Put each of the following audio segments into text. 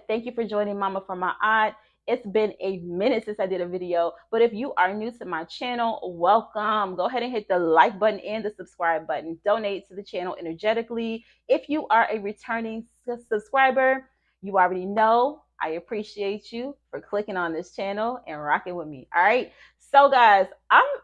thank you for joining Mama for My Aunt. It's been a minute since I did a video, but if you are new to my channel, welcome. Go ahead and hit the like button and the subscribe button. Donate to the channel energetically. If you are a returning subscriber, you already know I appreciate you for clicking on this channel and rocking with me. All right. So guys,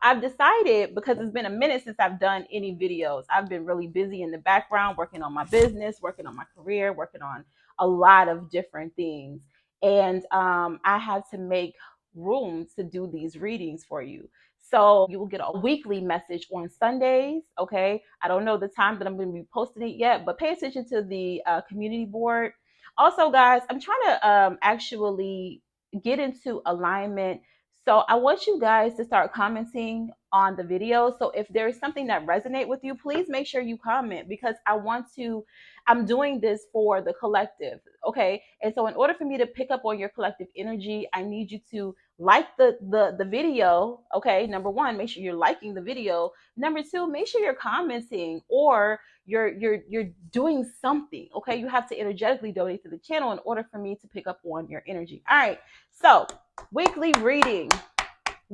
I've decided, because it's been a minute since I've done any videos. I've been really busy in the background working on my business, working on my career, working on a lot of different things. And I had to make room to do these readings for you. So you will get a weekly message on Sundays. Okay. I don't know the time that I'm going to be posting it yet, but pay attention to the community board. Also, guys, I'm trying to actually get into alignment. So I want you guys to start commenting on the video. So if there is something that resonates with you, please make sure you comment, because I'm doing this for the collective. Okay. And so in order for me to pick up on your collective energy, I need you to like the video. Okay. Number one, make sure you're liking the video. Number two, make sure you're commenting, or you're doing something. Okay. You have to energetically donate to the channel in order for me to pick up on your energy. All right. So weekly reading.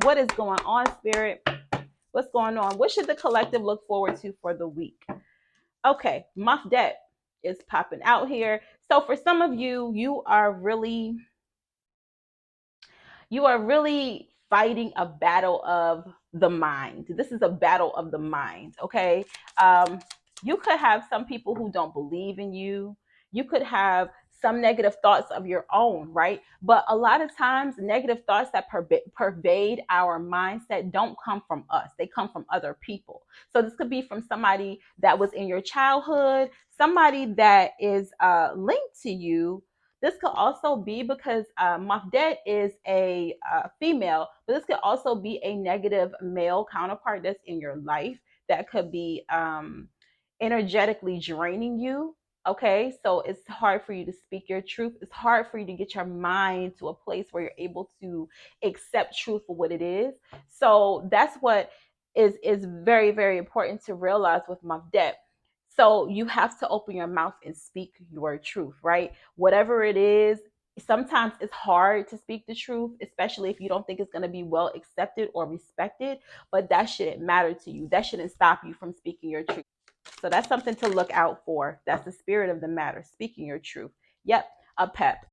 What is going on, Spirit? What's going on? What should the collective look forward to for the week? Okay, Muff Debt is popping out here. So for some of you, you are really fighting a battle of the mind. This is a battle of the mind. Okay. You could have some people who don't believe in you. You could have some negative thoughts of your own, right? But a lot of times, negative thoughts that pervade our mindset don't come from us, they come from other people. So this could be from somebody that was in your childhood, somebody that is linked to you. This could also be because Mafdet is a female, but this could also be a negative male counterpart that's in your life that could be energetically draining you. Okay, so it's hard for you to speak your truth. It's hard for you to get your mind to a place where you're able to accept truth for what it is. So that's what is very, very important to realize with Mafdet. So you have to open your mouth and speak your truth, right? Whatever it is, sometimes it's hard to speak the truth, especially if you don't think it's going to be well accepted or respected, but that shouldn't matter to you. That shouldn't stop you from speaking your truth. So that's something to look out for. That's the spirit of the matter, speaking your truth. Yep, a pep.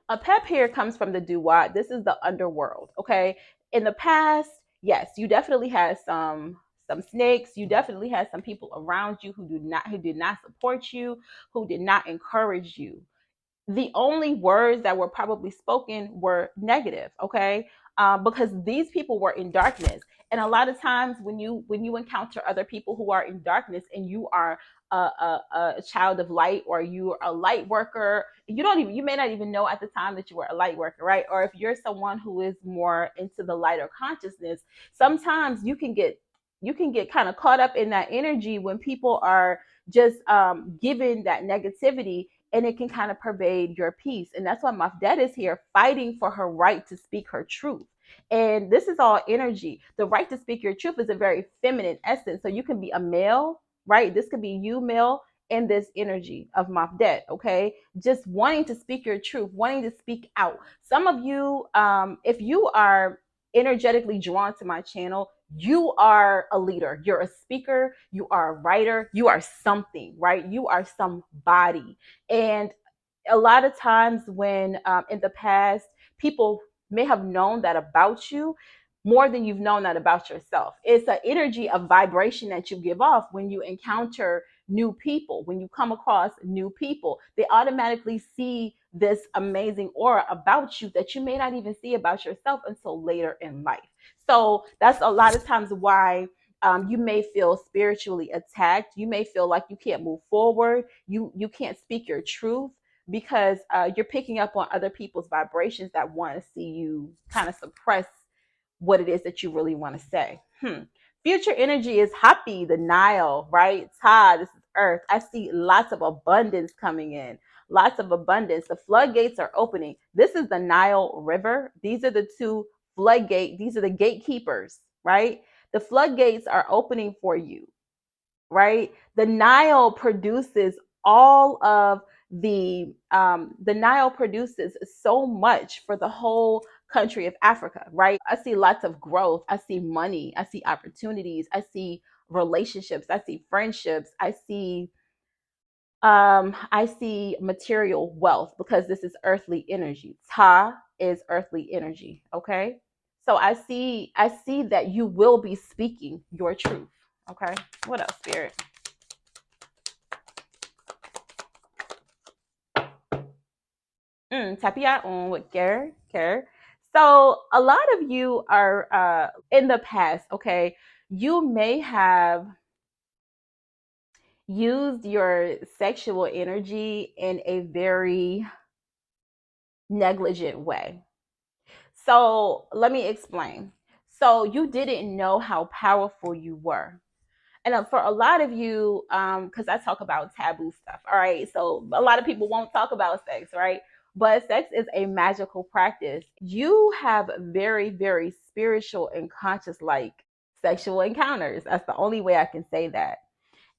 A pep here comes from the Duat. This is the underworld, okay? In the past, yes, you definitely had some snakes. You definitely had some people around you who did not support you, who did not encourage you. The only words that were probably spoken were negative, okay? Because these people were in darkness. And a lot of times when you encounter other people who are in darkness, and you are a child of light, or you are a light worker, you may not even know at the time that you were a light worker, right? Or if you're someone who is more into the lighter consciousness, sometimes you can get kind of caught up in that energy when people are just giving that negativity, and it can kind of pervade your peace. And that's why Mafdet is here fighting for her right to speak her truth. And this is all energy. The right to speak your truth is a very feminine essence. So you can be a male, right? This could be you, male, in this energy of Mafdet, okay? Just wanting to speak your truth, wanting to speak out. Some of you, if you are energetically drawn to my channel, you are a leader, you're a speaker, you are a writer, you are something, right? You are somebody. And a lot of times when in the past, people may have known that about you more than you've known that about yourself. It's an energy of vibration that you give off when you encounter new people. When you come across new people, they automatically see this amazing aura about you that you may not even see about yourself until later in life. So that's a lot of times why you may feel spiritually attacked. You may feel like you can't move forward. You can't speak your truth, because you're picking up on other people's vibrations that want to see you kind of suppress what it is that you really want to say. Future energy is happy, the Nile, right? Ta, this is Earth. I see lots of abundance coming in. Lots of abundance. The floodgates are opening. This is the Nile River. These are the two floodgates. These are the gatekeepers, right? The floodgates are opening for you, right? The Nile produces all of The Nile produces so much for the whole country of Africa, right? I see lots of growth. I see money. I see opportunities. I see relationships. I see friendships. I see material wealth because this is earthly energy. Ta is earthly energy. Okay. So I see that you will be speaking your truth. Okay. What else, spirit? Tapia on with care. So a lot of you are in the past, okay, you may have used your sexual energy in a very negligent way. So let me explain. So you didn't know how powerful you were. And for a lot of you, because I talk about taboo stuff, all right? So a lot of people won't talk about sex, right? But sex is a magical practice. You have very, very spiritual and conscious like sexual encounters. That's the only way I can say that.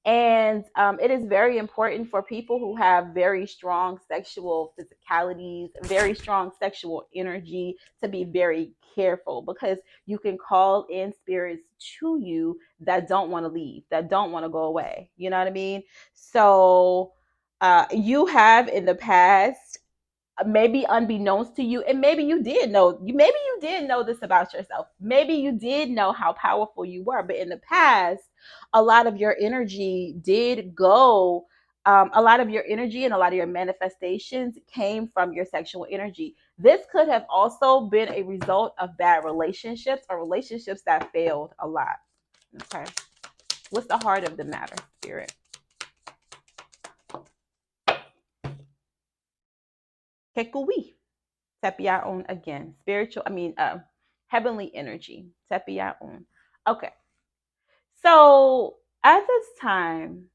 And it is very important for people who have very strong sexual physicalities, very strong sexual energy to be very careful because you can call in spirits to you that don't want to leave, that don't want to go away. You know what I mean? So you have in the past, maybe unbeknownst to you, and maybe you did know, maybe you did know this about yourself, maybe you did know how powerful you were, but in the past a lot of your energy did go, a lot of your energy and a lot of your manifestations came from your sexual energy. This could have also been a result of bad relationships or relationships that failed a lot. Okay, what's the heart of the matter, spirit? Kekui. Tepiaon again. Spiritual, heavenly energy. Tepiaon. Okay. So at this time,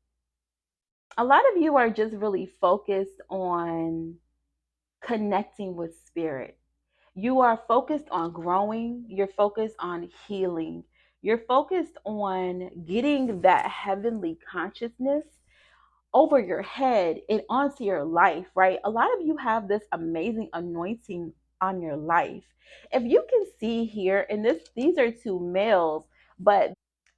a lot of you are just really focused on connecting with spirit. You are focused on growing, you're focused on healing, you're focused on getting that heavenly consciousness over your head and onto your life, right? A lot of you have this amazing anointing on your life. If you can see here, and these are two males, but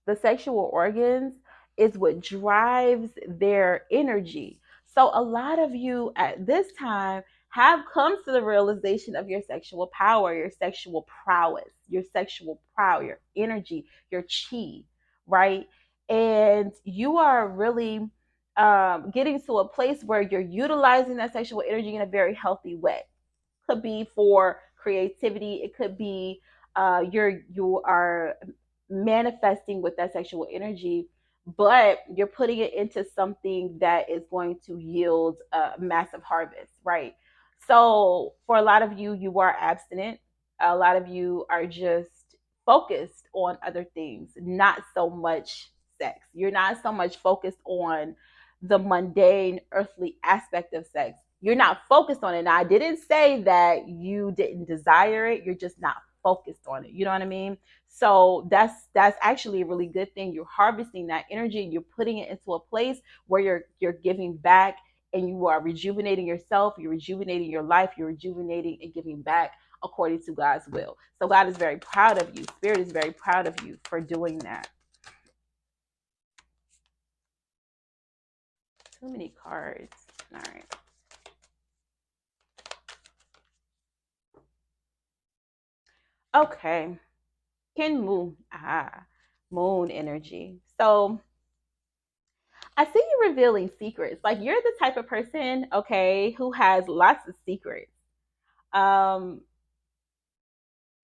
the sexual organs is what drives their energy. So a lot of you at this time have come to the realization of your sexual power, your sexual prowess, your energy, your chi, right? And you are really getting to a place where you're utilizing that sexual energy in a very healthy way. Could be for creativity. It could be you are manifesting with that sexual energy, but you're putting it into something that is going to yield a massive harvest, right? So for a lot of you, you are abstinent. A lot of you are just focused on other things, not so much sex. You're not so much focused on the mundane earthly aspect of sex. You're not focused on it. Now, I didn't say that you didn't desire it. You're just not focused on it. You know what I mean? So that's actually a really good thing. You're harvesting that energy and you're putting it into a place where you're giving back and you are rejuvenating yourself, you're rejuvenating your life, you're rejuvenating and giving back according to God's will. So God is very proud of you. Spirit is very proud of you for doing that. Too many cards. All right. Okay. Kin Moon. Moon energy. So I see you revealing secrets. Like you're the type of person, okay, who has lots of secrets. Um,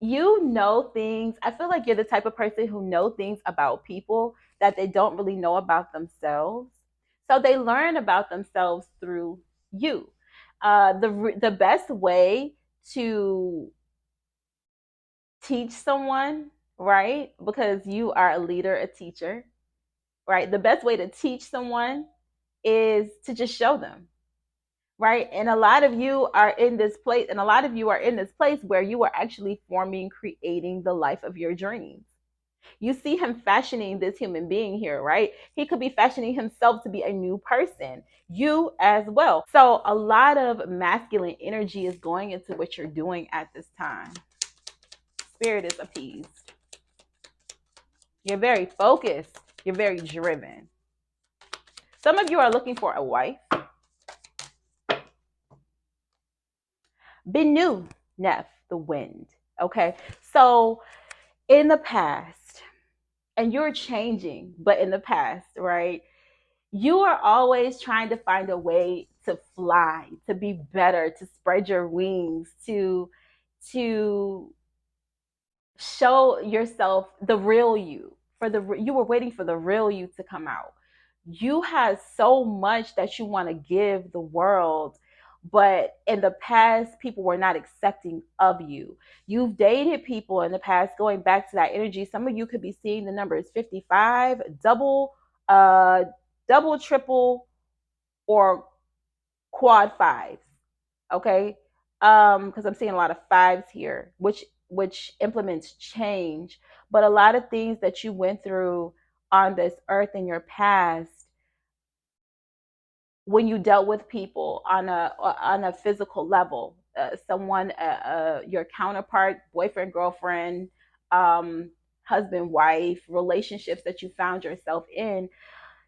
you know things. I feel like you're the type of person who know things about people that they don't really know about themselves. So they learn about themselves through you. The best way to teach someone, right? Because you are a leader, a teacher, right? The best way to teach someone is to just show them, right? And a lot of you are in this place, where you are actually forming, creating the life of your dreams. You see him fashioning this human being here, right? He could be fashioning himself to be a new person. You as well. So a lot of masculine energy is going into what you're doing at this time. Spirit is appeased. You're very focused. You're very driven. Some of you are looking for a wife. Benu, Nef, the wind. Okay. So in the past, and you're changing, but in the past, right? You are always trying to find a way to fly, to be better, to spread your wings, to show yourself the real you. You were waiting for the real you to come out. You had so much that you want to give the world, but in the past people were not accepting of you. You've dated people in the past, going back to that energy. Some of you could be seeing the numbers 55, uh double, triple, or quad fives. Okay. Because I'm seeing a lot of fives here, which implements change. But a lot of things that you went through on this earth in your past, when you dealt with people on a physical level, someone, your counterpart, boyfriend, girlfriend, um, husband, wife, relationships that you found yourself in,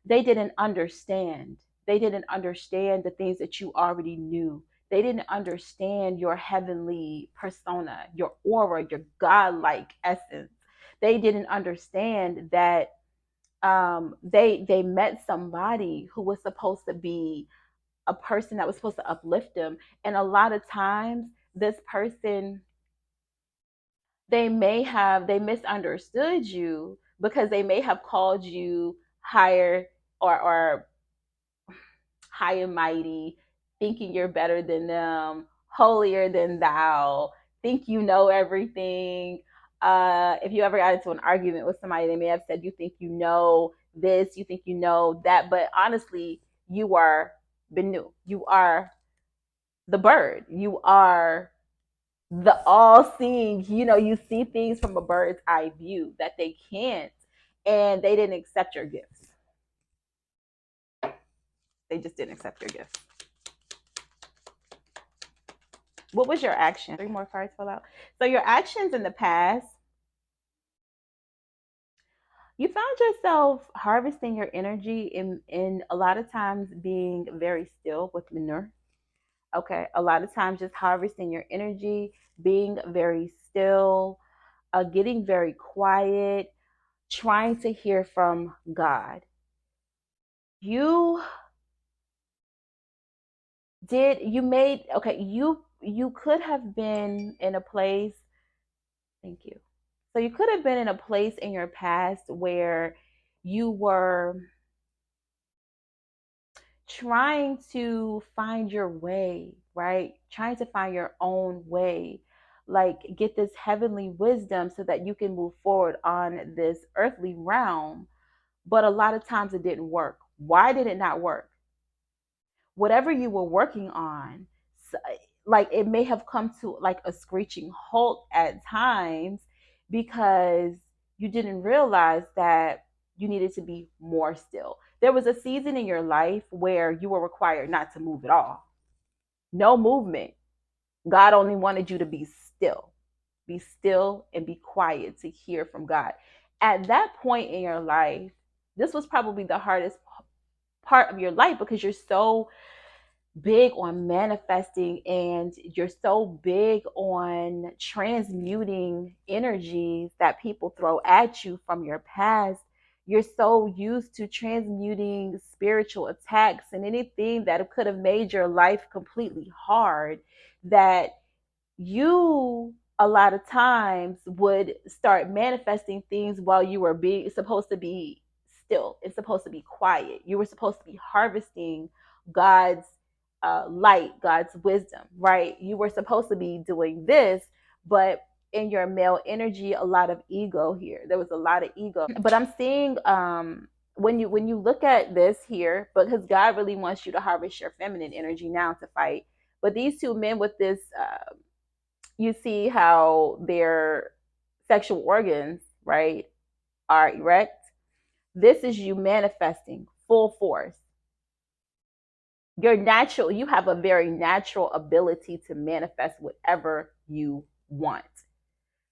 they didn't understand. They didn't understand the things that you already knew. They didn't understand your heavenly persona, your aura, your godlike essence. They didn't understand that they met somebody who was supposed to be a person that was supposed to uplift them, and a lot of times this person, they misunderstood you because they may have called you higher, or high and mighty, thinking you're better than them, holier than thou, think you know everything. If you ever got into an argument with somebody, they may have said, you think you know this, you think you know that, but honestly, you are Benu. You are the bird. You are the all seeing, you see things from a bird's eye view that they can't, and they didn't accept your gifts. They just didn't accept your gifts. What was your action? Three more cards fell out. So your actions in the past, you found yourself harvesting your energy in a lot of times being very still with manure. Okay. A lot of times just harvesting your energy, being very still, getting very quiet, trying to hear from God. You you made, okay, you could have been in a place. Thank you. So you could have been in a place in your past where you were trying to find your way, right? Trying to find your own way, like get this heavenly wisdom so that you can move forward on this earthly realm. But a lot of times it didn't work. Why did it not work? Whatever you were working on, like it may have come to like a screeching halt at times because you didn't realize that you needed to be more still. There was a season in your life where you were required not to move at all. No movement. God only wanted you to be still. Be still and be quiet to hear from God. At that point in your life, this was probably the hardest part of your life because you're so big on manifesting and you're so big on transmuting energies that people throw at you from your past. You're so used to transmuting spiritual attacks and anything that could have made your life completely hard that you a lot of times would start manifesting things while you were being supposed to be still. It's supposed to be quiet. You were supposed to be harvesting God's light, God's wisdom, right? You were supposed to be doing this, but in your male energy, a lot of ego here. There was a lot of ego. But I'm seeing when you look at this here, because God really wants you to harvest your feminine energy now to fight. But these two men with this you see how their sexual organs, right? are erect. This is you manifesting full force. You're natural, you have a very natural ability to manifest whatever you want,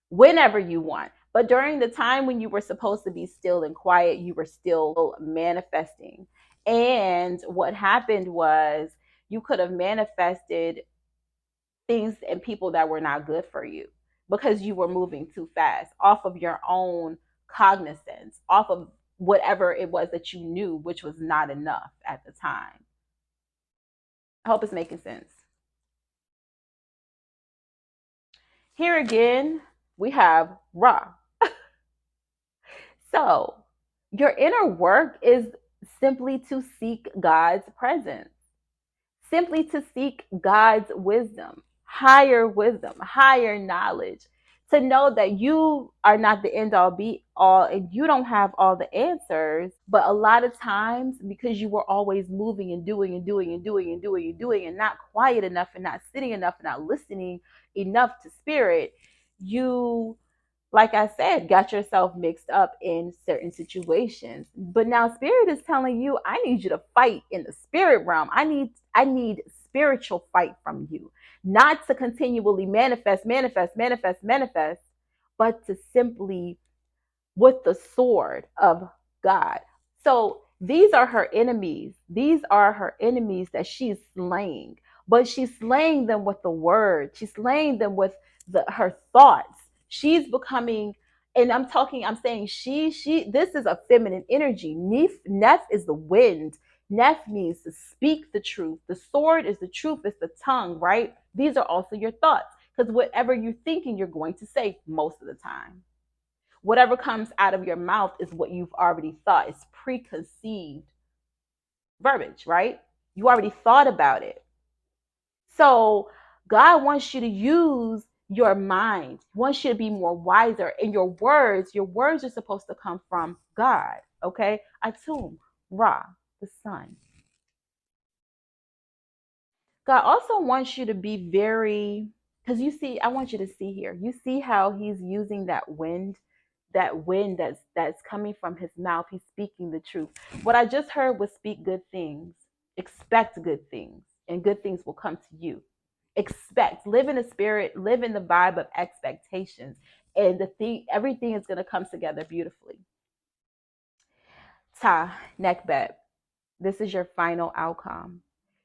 whenever you want. But during the time when you were supposed to be still and quiet, you were still manifesting. And what happened was you could have manifested things and people that were not good for you because you were moving too fast off of your own cognizance, off of whatever it was that you knew, which was not enough at the time. I hope it's making sense. Here again, we have Ra. So, your inner work is simply to seek God's presence, simply to seek God's wisdom, higher knowledge, to know that you are not the end all be all and you don't have all the answers. But a lot of times, because you were always moving and doing and doing and doing and doing and doing and not quiet enough and not sitting enough and not listening enough to spirit, you, like I said, got yourself mixed up in certain situations. But now spirit is telling you, I need you to fight in the spirit realm. I need spiritual fight from you. Not to continually manifest, but to simply with the sword of God. So these are her enemies. These are her enemies that she's slaying. But she's slaying them with the word. She's slaying them with her thoughts. She's becoming, and I'm saying this is a feminine energy. Neph is the wind. Neph means to speak the truth. The sword is the truth, it's the tongue, right? These are also your thoughts. Because whatever you're thinking, you're going to say most of the time. Whatever comes out of your mouth is what you've already thought. It's preconceived verbiage, right? You already thought about it. So God wants you to use your mind. He wants you to be more wiser. And your words are supposed to come from God. Okay? Atum, Ra, the sun. God also wants you to be very, because you see, I want you to see here. You see how he's using that wind that's coming from his mouth. He's speaking the truth. What I just heard was speak good things, expect good things, and good things will come to you. Expect, live in the spirit, live in the vibe of expectations, and everything is going to come together beautifully. Ta Nekbet, this is your final outcome.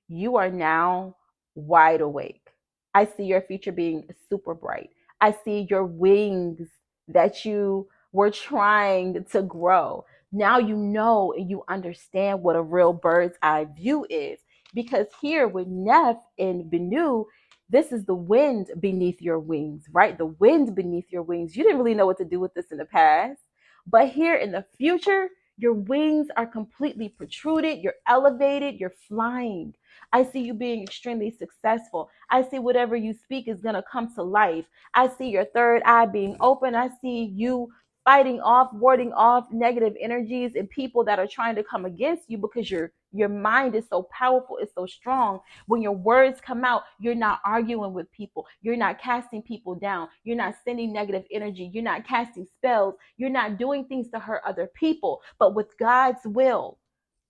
You are now wide awake. I see your future being super bright. I see your wings that you were trying to grow. Now you know and you understand what a real bird's eye view is. Because here with Neph and Benu, this is the wind beneath your wings, right? The wind beneath your wings. You didn't really know what to do with this in the past. But here in the future, your wings are completely protruded. You're elevated. You're flying. I see you being extremely successful. I see whatever you speak is going to come to life. I see your third eye being open. I see you fighting off, warding off negative energies and people that are trying to come against you because your mind is so powerful, it's so strong. When your words come out, you're not arguing with people. You're not casting people down. You're not sending negative energy. You're not casting spells. You're not doing things to hurt other people. But with God's will,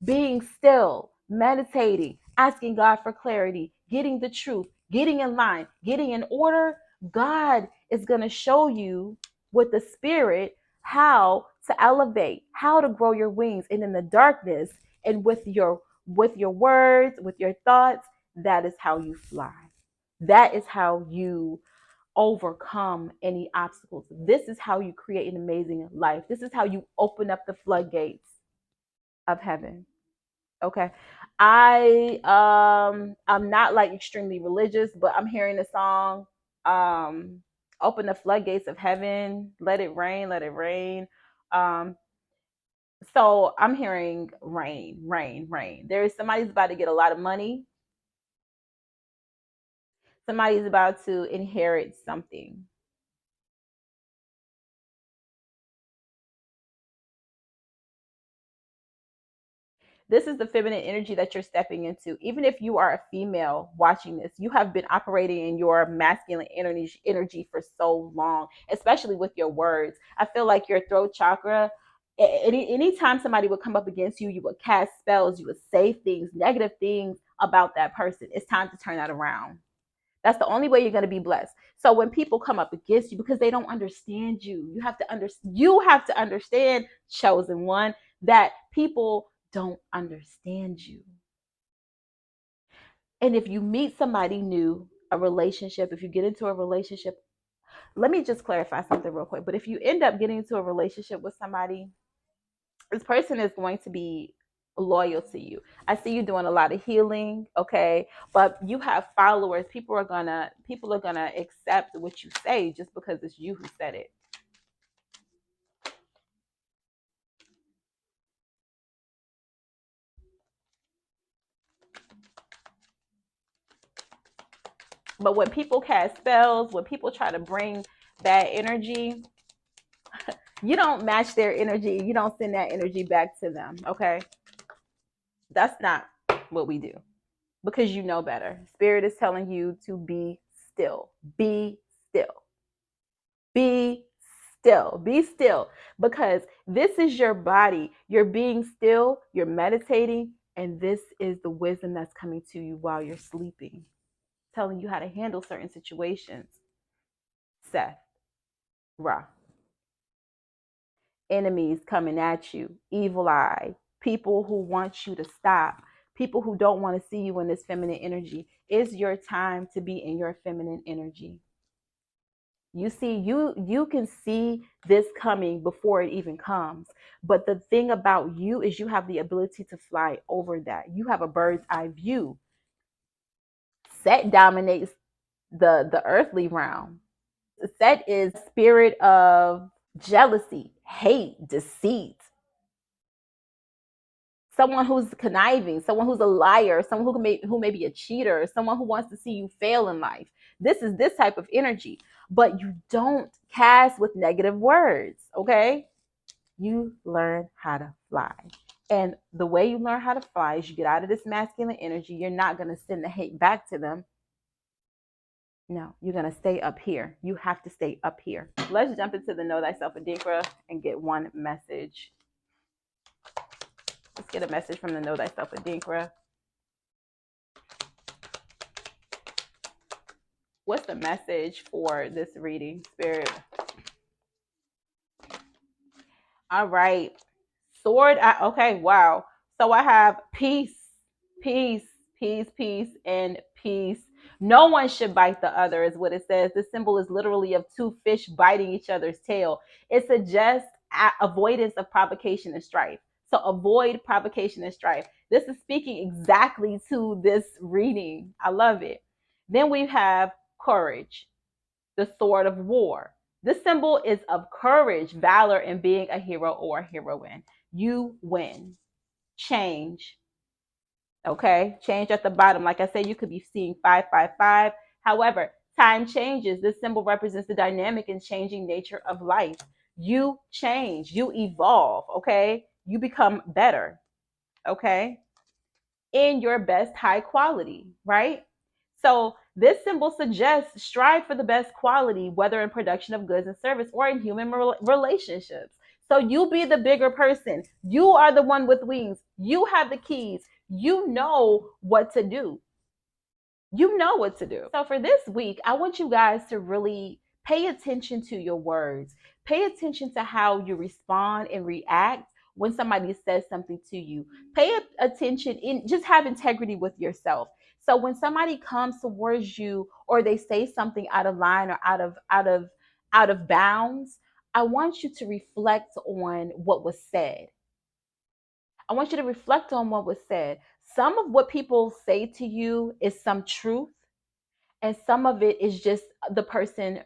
being still, meditating, asking God for clarity, getting the truth, getting in line, getting in order, God is going to show you with the spirit how to elevate, how to grow your wings. And in the darkness and with your words, with your thoughts, that is how you fly. That is how you overcome any obstacles. This is how you create an amazing life. This is how you open up the floodgates of heaven. Okay. I'm not like extremely religious, but I'm hearing the song open the floodgates of heaven, let it rain, let it rain. Um so I'm hearing rain, rain, rain. There is somebody's about to get a lot of money. Somebody's about to inherit something. This is the feminine energy that you're stepping into. Even if you are a female watching this, you have been operating in your masculine energy for so long, especially with your words. I feel like your throat chakra Anytime somebody would come up against you, you would cast spells, you would say things, negative things about that person. It's time to turn that around. That's the only way you're going to be blessed. So when people come up against you because they don't understand you, you have to understand, chosen one, that people don't understand you. And if you meet somebody new, a relationship, if you get into a relationship, let me just clarify something real quick. But if you end up getting into a relationship with somebody, this person is going to be loyal to you. I see you doing a lot of healing, okay? But you have followers. People are gonna accept what you say just because it's you who said it. But when people cast spells, when people try to bring bad energy, you don't match their energy. You don't send that energy back to them, okay? That's not what we do because you know better. Spirit is telling you to be still. Be still. Be still. Be still because this is your body. You're being still, you're meditating, and this is the wisdom that's coming to you while you're sleeping, telling you how to handle certain situations. Seth, Ra. Enemies coming at you, evil eye, people who want you to stop, people who don't want to see you in this feminine energy. It's your time to be in your feminine energy. You see, you can see this coming before it even comes. But the thing about you is you have the ability to fly over that. You have a bird's eye view. Set dominates the earthly realm. Set is spirit of jealousy, hate, deceit. Someone who's conniving, someone who's a liar, someone who may be a cheater, someone who wants to see you fail in life. This is this type of energy, but you don't cast with negative words, okay? You learn how to fly. And the way you learn how to fly is you get out of this masculine energy. You're not going to send the hate back to them. No, you're going to stay up here. You have to stay up here. Let's jump into the Know Thyself Adinkra and get one message. Let's get a message from the Know Thyself Adinkra. What's the message for this reading, Spirit? All right. Sword. Okay, wow. So I have peace, peace, peace, peace, and peace. No one should bite the other, is what it says. This symbol is literally of two fish biting each other's tail. It suggests avoidance of provocation and strife. So avoid provocation and strife. This is speaking exactly to this reading. I love it. Then we have courage, the sword of war. This symbol is of courage, valor, and being a hero or a heroine. You win. Change. Okay. Change at the bottom. Like I said, you could be seeing 555. However, time changes. This symbol represents the dynamic and changing nature of life. You change. You evolve. Okay. You become better. Okay. In your best high quality, right? So this symbol suggests strive for the best quality, whether in production of goods and service or in human relationships. So you be the bigger person. You are the one with wings. You have the keys. You know what to do. You know what to do. So for this week, I want you guys to really pay attention to your words. Pay attention to how you respond and react when somebody says something to you. Pay attention in just have integrity with yourself. So when somebody comes towards you or they say something out of line or out of bounds, I want you to reflect on what was said. I want you to reflect on what was said. Some of what people say to you is some truth, and some of it is just the person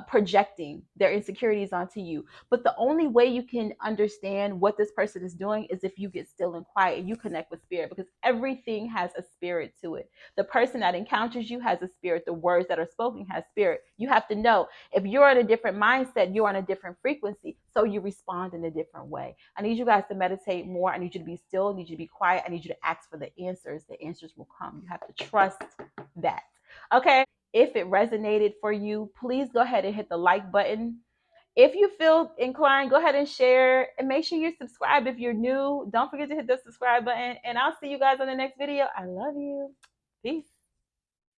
projecting their insecurities onto you. But the only way you can understand what this person is doing is if you get still and quiet and you connect with spirit, because everything has a spirit to it. The person that encounters you has a spirit. The words that are spoken has spirit. You have to know if you're in a different mindset, you're on a different frequency, so you respond in a different way. I need you guys to meditate more. I need you to be still. I need you to be quiet. I need you to ask for the answers. The answers will come. You have to trust that. Okay. If it resonated for you, please go ahead and hit the like button If you feel inclined, go ahead and share, and make sure you're subscribed if you're new. Don't forget to hit the subscribe button, and I'll see you guys on the next video. I love you. Peace.